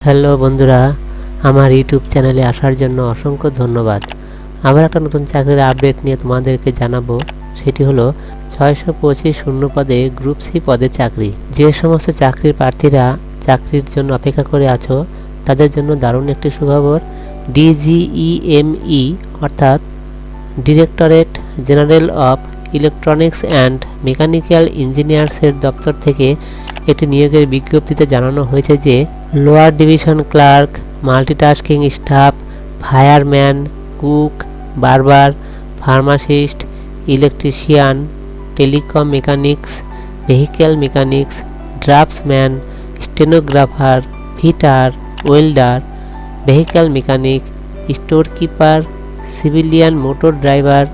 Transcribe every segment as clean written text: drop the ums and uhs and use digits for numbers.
Hello বন্ধুরা, আমার YouTube চ্যানেলে আসার জন্য অসংখ্য ধন্যবাদ। আবার একটা নতুন চাকরির আপডেট নিয়ে তোমাদেরকে জানাবো। সেটি হলো 625 শূন্য পদে গ্রুপ সি পদে চাকরি। যে সমস্ত চাকরির প্রার্থীরা চাকরির জন্য অপেক্ষা করে আছো তাদের জন্য দারুণ একটি সুখবর। ডিজিইএমই অর্থাৎ directorate general of electronics and mechanical ইঞ্জিনিয়ার্সের দপ্তর থেকে একটি নিয়োগের বিজ্ঞপ্তিতে জানানো হয়েছে যে lower division clerk, multitasking staff, fireman, cook, barber, pharmacist, electrician, telecom mechanics, vehicle mechanics, draftsman, stenographer, fitter, welder, vehicle mechanic, store keeper, civilian motor driver,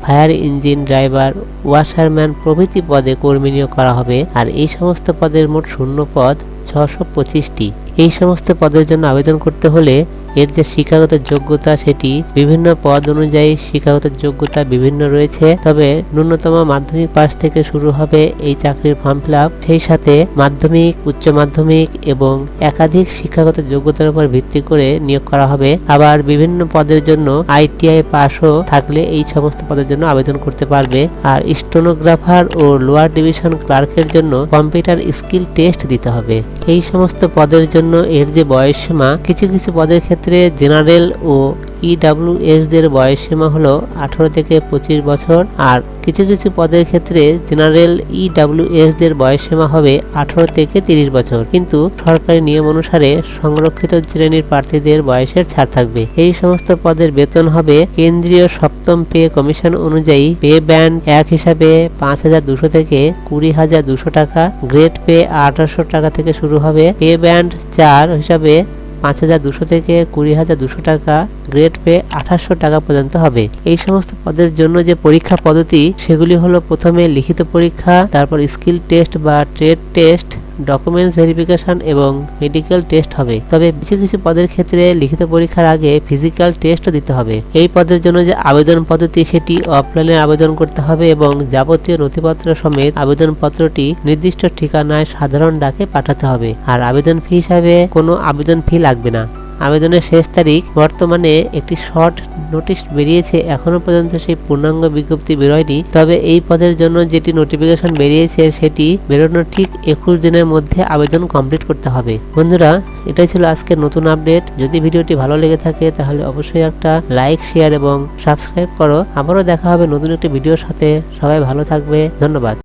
fire engine driver, washerman প্রভৃতি পদে কর্মী নিয়োগ করা হবে। আর এই সমস্ত পদের মোট শূন্য পদ 625টি। এই সমস্ত পদের জন্য আবেদন করতে হলে এর যে শিক্ষাগত যোগ্যতা সেটি বিভিন্ন পদ অনুযায়ী শিক্ষাগত যোগ্যতা বিভিন্ন রয়েছে। তবে ন্যূনতম মাধ্যমিক পাশ থেকে শুরু হবে এই চাকরির ফর্ম ফিল আপ। সেই সাথে মাধ্যমিক, উচ্চ মাধ্যমিক এবং একাধিক শিক্ষাগত যোগ্যতার উপর ভিত্তি করে নিয়োগ করা হবে। আবার বিভিন্ন পদের জন্য আইটিআই পাসও থাকলে এই সমস্ত পদের জন্য আবেদন করতে পারবে। আর স্টেনোগ্রাফার ও লোয়ার ডিভিশন ক্লার্কের জন্য কম্পিউটার স্কিল টেস্ট দিতে হবে। এই সমস্ত পদের জন্য এর যে বয়সসীমা, কিছু কিছু পদের ক্ষেত্রে জেনারেল ও ইডব্লিউএস দের বয়সসীমা হলো 18 থেকে 25 বছর। আর কিছু কিছু পদের ক্ষেত্রে জেনারেল ইডব্লিউএস দের বয়সসীমা হবে 18 থেকে 30 বছর। কিন্তু সরকারি নিয়ম অনুসারে সংরক্ষিত শ্রেণীর প্রার্থীদের বয়সের ছাড় থাকবে। এই সমস্ত পদের বেতন হবে কেন্দ্রীয় সপ্তম পে কমিশন অনুযায়ী পে ব্যান্ড 1 হিসাবে 5,200 থেকে 20,200 টাকা, গ্রেড পে 1800 টাকা থেকে শুরু হবে। পে ব্যান্ড 4 হিসাবে 5,200 থেকে 20,200 টাকা, গ্রেড পে 2800 টাকা পর্যন্ত হবে। এই সমস্ত পদের জন্য যে পরীক্ষা পদ্ধতি সেগুলি হলো প্রথমে লিখিত পরীক্ষা, তারপর স্কিল টেস্ট বা ট্রেড টেস্ট, ডকুমেন্টস ভেরিফিকেশন এবং মেডিকেল টেস্ট হবে। তবে কিছু কিছু পদের ক্ষেত্রে লিখিত পরীক্ষার আগে ফিজিক্যাল টেস্টও দিতে হবে। এই পদের জন্য যে আবেদন পদ্ধতি সেটি অফলাইনে আবেদন করতে হবে এবং যাবতীয় নথিপত্র সমেত আবেদনপত্রটি নির্দিষ্ট ঠিকানায় সাধারণ ডাকে পাঠাতে হবে। আর আবেদন ফি হিসাবে কোনো আবেদন ফি লাগবে না। আবেদনের শেষ তারিখ, বর্তমানে একটি শর্ট নোটিশ বেরিয়েছে, এখনো পর্যন্ত সেই পূর্ণাঙ্গ বিজ্ঞপ্তি বেরোয়নি। তবে এই পদের জন্য যেটি নোটিফিকেশন বেরিয়েছে সেটি বেরোনোর ঠিক 21 দিনের মধ্যে আবেদন কমপ্লিট করতে হবে। বন্ধুরা, এটাই ছিল আজকের নতুন আপডেট। যদি ভিডিওটি ভালো লেগে থাকে তাহলে অবশ্যই একটা লাইক, শেয়ার এবং সাবস্ক্রাইব করো। আবারও দেখা হবে নতুন একটি ভিডিওর সাথে। সবাই ভালো থাকবে। ধন্যবাদ।